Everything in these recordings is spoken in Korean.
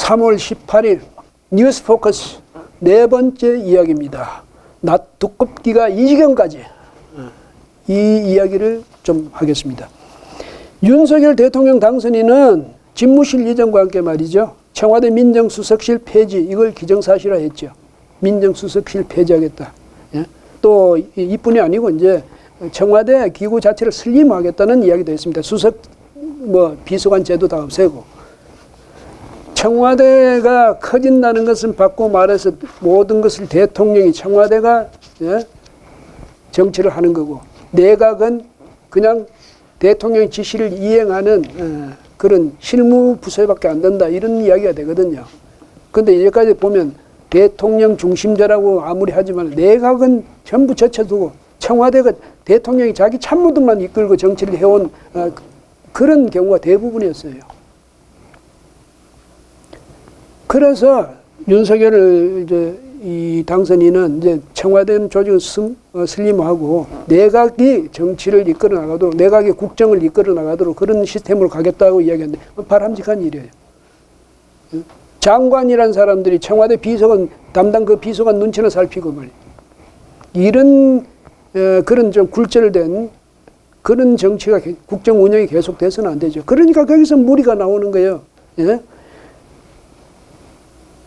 3월 18일 뉴스 포커스 네 번째 이야기입니다. 낮 두껍기가 이 지경까지 이 이야기를 좀 하겠습니다. 윤석열 대통령 당선인은 집무실 이전과 함께 말이죠. 청와대 민정수석실 폐지 이걸 기정사실화했죠. 민정수석실 폐지하겠다. 예? 또 이뿐이 아니고 이제 청와대 기구 자체를 슬림하겠다는 이야기도 했습니다. 수석 비서관 제도 다 없애고 청와대가 커진다는 것은 바꾸고 말해서 모든 것을 대통령이 청와대가 정치를 하는 거고 내각은 그냥 대통령 지시를 이행하는 그런 실무 부서밖에 안 된다 이런 이야기가 되거든요. 그런데 여기까지 보면 대통령 중심제라고 아무리 하지만 내각은 전부 젖혀두고 청와대가 대통령이 자기 참모들만 이끌고 정치를 해온 그런 경우가 대부분이었어요. 그래서 윤석열 이 당선인은 이제 청와대는 조직을 슬림하고 내각이 정치를 이끌어 나가도록 내각이 국정을 이끌어 나가도록 그런 시스템으로 가겠다고 이야기하는데 바람직한 일이에요. 장관이란 사람들이 청와대 비서관 담당 그 비서관 눈치나 살피고 말이에요. 이런 그런 좀 굴절된 그런 정치가 국정 운영이 계속돼서는 안 되죠. 그러니까 거기서 무리가 나오는 거예요. 예?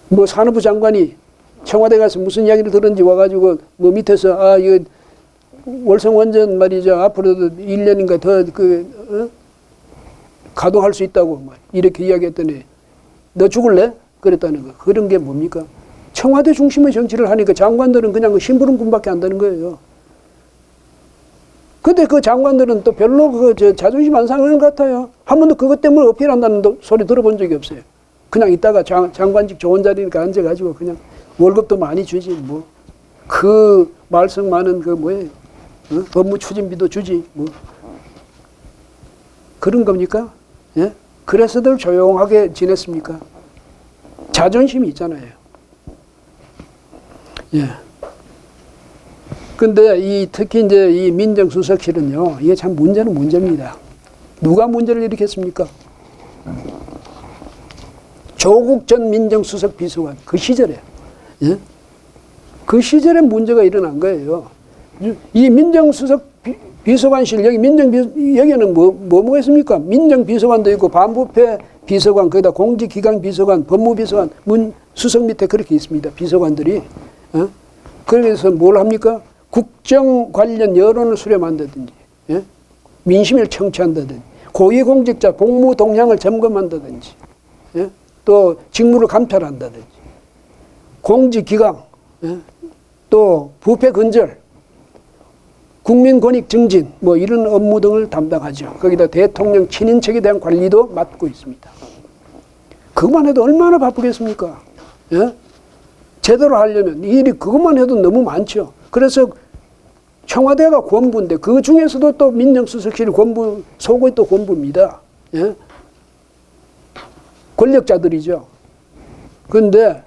뭐 산업부 장관이 청와대 가서 무슨 이야기를 들었는지 와가지고 뭐 밑에서 이거 월성원전 말이죠. 앞으로도 1년인가 더 가동할 수 있다고 이렇게 이야기했더니 너 죽을래? 그랬다는 거. 그런 게 뭡니까? 청와대 중심의 정치를 하니까 장관들은 그냥 심부름꾼밖에 안 되는 거예요. 근데 그 장관들은 또 별로 자존심 안 상하는 것 같아요. 한 번도 그것 때문에 어필한다는 소리 들어본 적이 없어요. 그냥 이따가 장관직 좋은 자리니까 앉아가지고 그냥 월급도 많이 주지 뭐. 그 말썽 많은 뭐예요? 업무 추진비도 주지 뭐. 그런 겁니까? 예? 그래서들 조용하게 지냈습니까? 자존심이 있잖아요. 예. 근데 특히 이제 이 민정수석실은요, 이게 참 문제는 문제입니다. 누가 문제를 일으켰습니까? 조국 전 민정수석 비서관 그 시절에, 예? 그 시절에 문제가 일어난 거예요. 이 민정수석 비서관실 여기는 뭐가 있습니까? 민정비서관도 있고 반부패 비서관 거기다 공직기강 비서관, 법무비서관, 문수석 밑에 그렇게 있습니다. 비서관들이. 그래서 뭘 합니까? 국정 관련 여론을 수렴한다든지, 예? 민심을 청취한다든지, 고위공직자 복무 동향을 점검한다든지, 예? 또 직무를 감찰한다든지, 공직기강, 예? 또 부패 근절, 국민 권익 증진, 이런 업무 등을 담당하죠. 거기다 대통령 친인척에 대한 관리도 맡고 있습니다. 그것만 해도 얼마나 바쁘겠습니까? 예? 제대로 하려면 일이 그것만 해도 너무 많죠. 그래서 청와대가 권부인데 그 중에서도 또 민정수석실이 권부, 속의 또 권부입니다. 예? 권력자들이죠. 그런데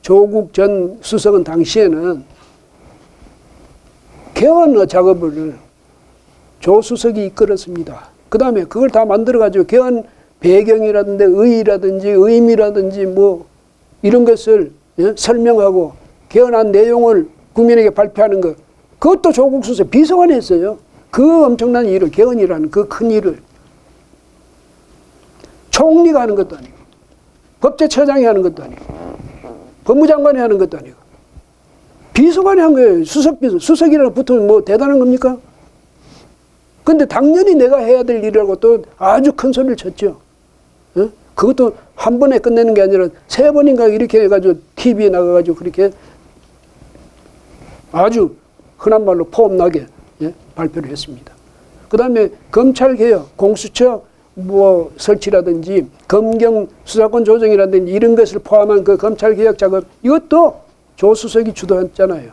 조국 전 수석은 당시에는 개헌 작업을 조 수석이 이끌었습니다. 그 다음에 그걸 다 만들어가지고 개헌 배경이라든지 의의라든지 의미라든지 이런 것을 설명하고 개헌한 내용을 국민에게 발표하는 것. 그것도 조국 수석 비서관이 했어요. 그 엄청난 일을, 개헌이라는 그 큰 일을. 총리가 하는 것도 아니고, 법제처장이 하는 것도 아니고, 법무장관이 하는 것도 아니고, 비서관이 한 거예요. 수석이라고 붙으면 대단한 겁니까? 근데 당연히 내가 해야 될 일이라고 또 아주 큰 소리를 쳤죠. 그것도 한 번에 끝내는 게 아니라 세 번인가 이렇게 해가지고 TV에 나가가지고 그렇게 아주 흔한 말로 폼나게 발표를 했습니다. 그 다음에 검찰개혁, 공수처 설치라든지 검경 수사권 조정이라든지 이런 것을 포함한 그 검찰개혁 작업 이것도 조 수석이 주도했잖아요.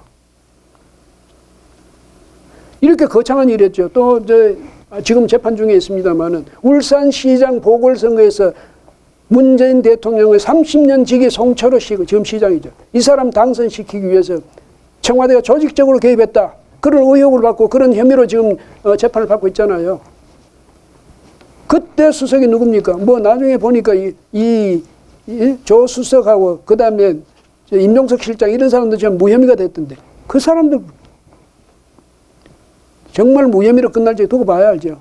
이렇게 거창한 일을 했죠. 또 지금 재판 중에 있습니다만은 울산시장 보궐선거에서 문재인 대통령의 30년 직위 송철호 씨, 지금 시장이죠. 이 사람 당선시키기 위해서 청와대가 조직적으로 개입했다. 그런 의혹을 받고 그런 혐의로 지금 재판을 받고 있잖아요. 그때 수석이 누굽니까? 나중에 보니까 이 조수석하고 그다음에 임종석 실장 이런 사람들 지금 무혐의가 됐던데 그 사람들 정말 무혐의로 끝날지 두고 봐야 알죠.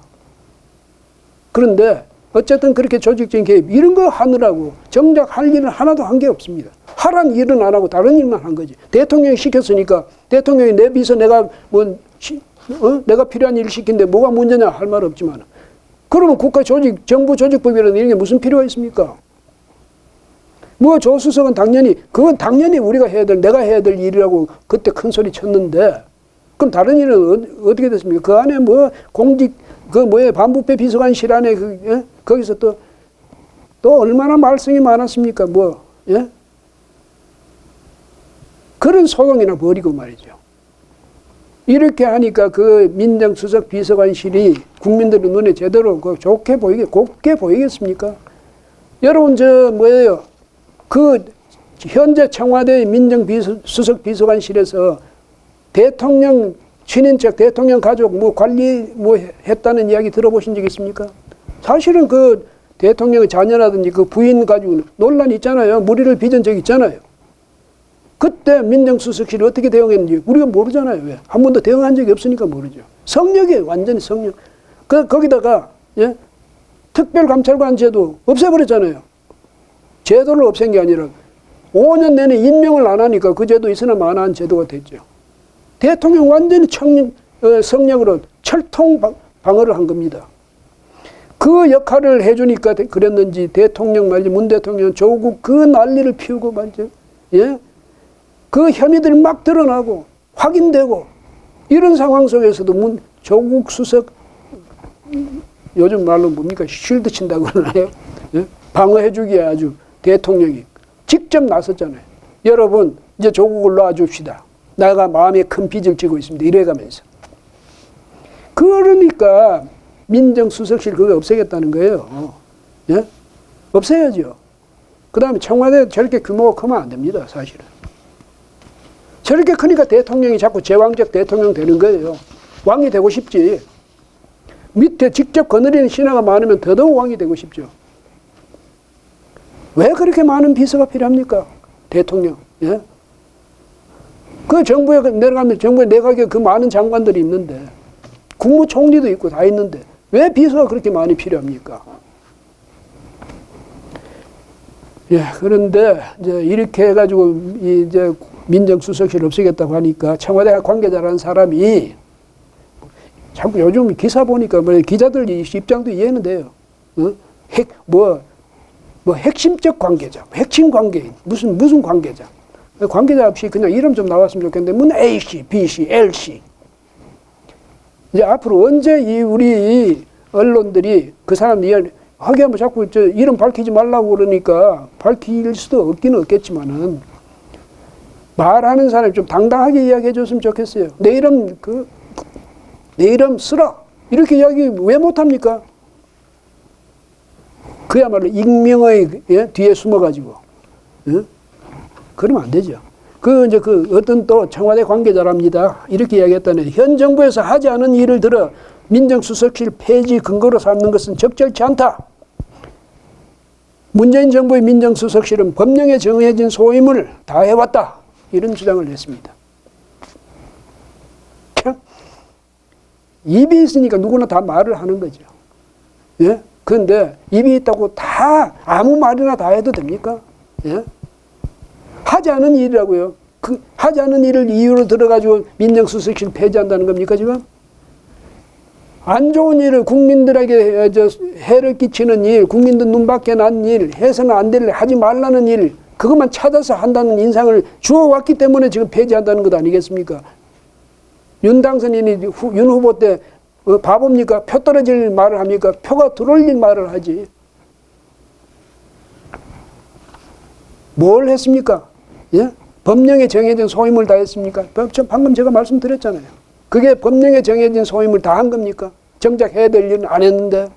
그런데 어쨌든 그렇게 조직적인 개입 이런 거 하느라고 정작 할 일은 하나도 한 게 없습니다. 하란 일은 안 하고 다른 일만 한 거지. 대통령이 시켰으니까 대통령이 내 비서 내가 내가 필요한 일을 시킨데 뭐가 문제냐 할 말 없지만 그러면 국가 조직 정부 조직법이라는 이런 게 무슨 필요가 있습니까? 뭐 조수석은 그건 당연히 우리가 해야 될 내가 해야 될 일이라고 그때 큰 소리 쳤는데 그럼 다른 일은 어떻게 됐습니까? 그 안에 뭐 공직 반부패 비서관실 안에 거기서 또 얼마나 말썽이 많았습니까? 그런 소용이나 버리고 말이죠. 이렇게 하니까 그 민정수석 비서관실이 국민들의 눈에 제대로 곱게 보이겠습니까? 여러분 그 현재 청와대 민정수석 비서관실에서 대통령 친인척 대통령 가족 관리 했다는 이야기 들어보신 적 있습니까? 사실은 그 대통령의 자녀라든지 그 부인 가지고 논란이 있잖아요. 물의를 빚은 적 있잖아요. 그때 민정수석실이 어떻게 대응했는지 우리가 모르잖아요. 왜? 한 번도 대응한 적이 없으니까 모르죠. 성역이에요. 완전히 성역. 거기다가 특별감찰관 제도 없애버렸잖아요. 제도를 없앤 게 아니라 5년 내내 임명을 안 하니까 그 제도 있으나 마나한 제도가 됐죠. 대통령 완전히 성역으로 철통 방어를 한 겁니다. 그 역할을 해주니까 그랬는지 대통령 말이지 문 대통령 조국 그 난리를 피우고 말이죠. 그 혐의들이 막 드러나고 확인되고 이런 상황 속에서도 조국 수석 요즘 말로 뭡니까? 쉴드 친다고 그러나요? 방어해주기에 아주 대통령이 직접 나섰잖아요. 여러분 이제 조국을 놔줍시다. 내가 마음에 큰 빚을 지고 있습니다. 이래가면서. 그러니까 민정수석실 그거 없애겠다는 거예요. 없애야죠. 그 다음에 청와대 저렇게 규모가 크면 안 됩니다. 사실은. 저렇게 크니까 대통령이 자꾸 제왕적 대통령 되는 거예요. 왕이 되고 싶지. 밑에 직접 거느리는 신하가 많으면 더더욱 왕이 되고 싶죠. 왜 그렇게 많은 비서가 필요합니까? 대통령. 그 정부에 내려가면 정부의 내각에 그 많은 장관들이 있는데 국무총리도 있고 다 있는데 왜 비서가 그렇게 많이 필요합니까? 그런데 이제 이렇게 해가지고 이제 민정수석실 없애겠다고 하니까 청와대 관계자라는 사람이 자꾸 요즘 기사 보니까 기자들 입장도 이해는 돼요. 핵심적 관계자, 핵심 관계인, 무슨 관계자. 관계자 없이 그냥 이름 좀 나왔으면 좋겠는데, A씨, B씨, L씨. 이제 앞으로 언제 우리 언론들이 그 사람 하기하면 자꾸 이름 밝히지 말라고 그러니까 밝힐 수도 없기는 없겠지만은, 말하는 사람이 좀 당당하게 이야기해 줬으면 좋겠어요. 내 이름 쓰라. 이렇게 이야기 왜 못합니까? 그야말로 익명의 뒤에 숨어가지고. 그러면 안 되죠. 어떤 또 청와대 관계자랍니다. 이렇게 이야기했다네. 현 정부에서 하지 않은 일을 들어 민정수석실 폐지 근거로 삼는 것은 적절치 않다. 문재인 정부의 민정수석실은 법령에 정해진 소임을 다 해왔다. 이런 주장을 했습니다. 입이 있으니까 누구나 다 말을 하는 거죠. 그런데 입이 있다고 다 아무 말이나 다 해도 됩니까? 하지 않은 일이라고요. 하지 않은 일을 이유로 들어가지고 민정수석실 폐지한다는 겁니까, 지금? 안 좋은 일을 국민들에게 해를 끼치는 일, 국민들 눈 밖에 난 일, 해서는 안 될 일, 하지 말라는 일, 그것만 찾아서 한다는 인상을 주어왔기 때문에 지금 폐지한다는 것 아니겠습니까? 윤 당선인이 윤 후보 때 바보입니까? 표 떨어질 말을 합니까? 표가 들어올 말을 하지. 뭘 했습니까? 법령에 정해진 소임을 다 했습니까? 방금 제가 말씀드렸잖아요. 그게 법령에 정해진 소임을 다 한 겁니까? 정작 해야 될 일은 안 했는데.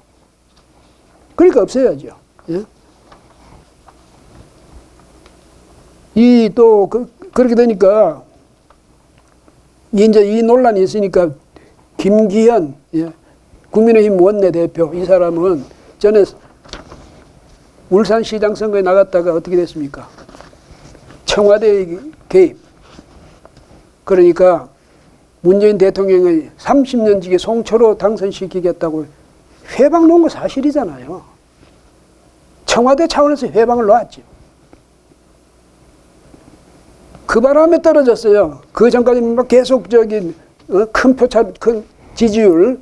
그러니까 없애야죠. 그렇게 되니까 이제 이 논란이 있으니까 김기현 국민의힘 원내대표 이 사람은 전에 울산시장 선거에 나갔다가 어떻게 됐습니까? 청와대의 개입. 그러니까 문재인 대통령의 30년 지기 송철호 당선시키겠다고 회방 놓은 거 사실이잖아요. 청와대 차원에서 회방을 놓았죠. 그 바람에 떨어졌어요. 그 전까지 막 계속적인 큰 표차, 큰 지지율,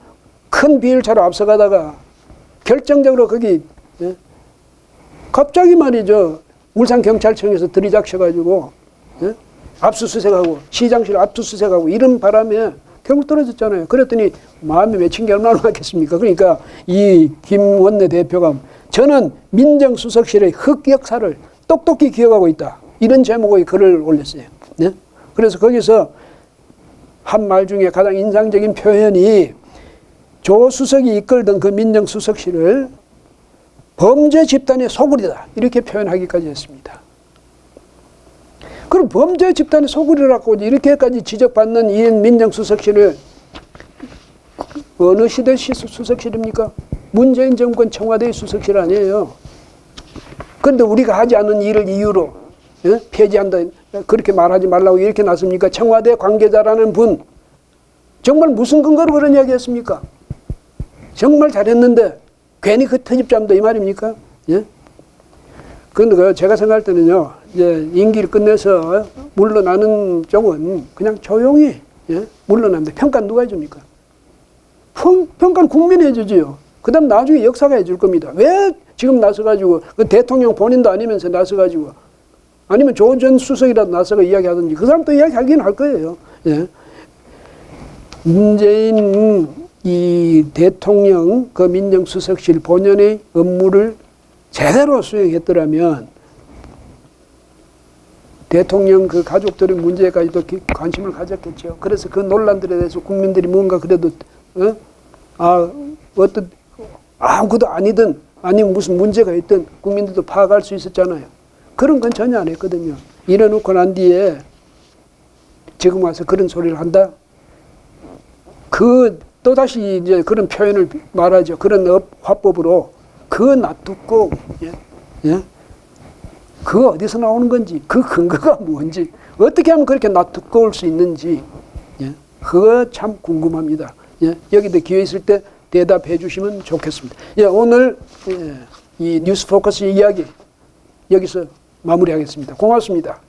큰 비율차로 앞서가다가 결정적으로 거기 갑자기 말이죠. 울산경찰청에서 들이닥쳐가지고 압수수색하고 시장실 압수수색하고 이런 바람에 결국 떨어졌잖아요. 그랬더니 마음이 맺힌 게 얼마나 많겠습니까? 그러니까 이 김 원내대표가 저는 민정수석실의 흑역사를 똑똑히 기억하고 있다. 이런 제목의 글을 올렸어요. 네? 그래서 거기서 한 말 중에 가장 인상적인 표현이 조 수석이 이끌던 그 민정수석실을 범죄 집단의 소굴이다. 이렇게 표현하기까지 했습니다. 그럼 범죄 집단의 소굴이라고 이렇게까지 지적받는 이 민정수석실을 어느 시대 수석실입니까? 문재인 정권 청와대의 수석실 아니에요. 그런데 우리가 하지 않은 일을 이유로 폐지한다. 그렇게 말하지 말라고 이렇게 놨습니까? 청와대 관계자라는 분 정말 무슨 근거로 그런 이야기 했습니까? 정말 잘했는데 괜히 그 트집 잡는다 이 말입니까? 예? 그런데 제가 생각할 때는요, 이제 임기를 끝내서 물러나는 쪽은 그냥 조용히 물러납니다. 평가는 누가 해줍니까? 평가는 국민이 해주지요. 그 다음 나중에 역사가 해줄 겁니다. 왜 지금 나서가지고 그 대통령 본인도 아니면서 나서가지고 아니면 조 전 수석이라도 나서가 이야기하든지 그 사람도 이야기하긴 할 거예요. 예. 문재인 이 대통령 그 민정수석실 본연의 업무를 제대로 수행했더라면 대통령 그 가족들의 문제까지도 관심을 가졌겠죠. 그래서 그 논란들에 대해서 국민들이 뭔가 그래도 어떤 아무것도 아니든 아니면 무슨 문제가 있든 국민들도 파악할 수 있었잖아요. 그런 건 전혀 안 했거든요. 이래놓고 난 뒤에 지금 와서 그런 소리를 한다? 또다시 이제 그런 표현을 말하죠. 그런 화법으로 놔두고, 그거 어디서 나오는 건지, 그 근거가 뭔지, 어떻게 하면 그렇게 놔두고 올 수 있는지, 그거 참 궁금합니다. 여기도 기회 있을 때 대답해 주시면 좋겠습니다. 오늘 이 뉴스 포커스 이야기 여기서 마무리하겠습니다. 고맙습니다.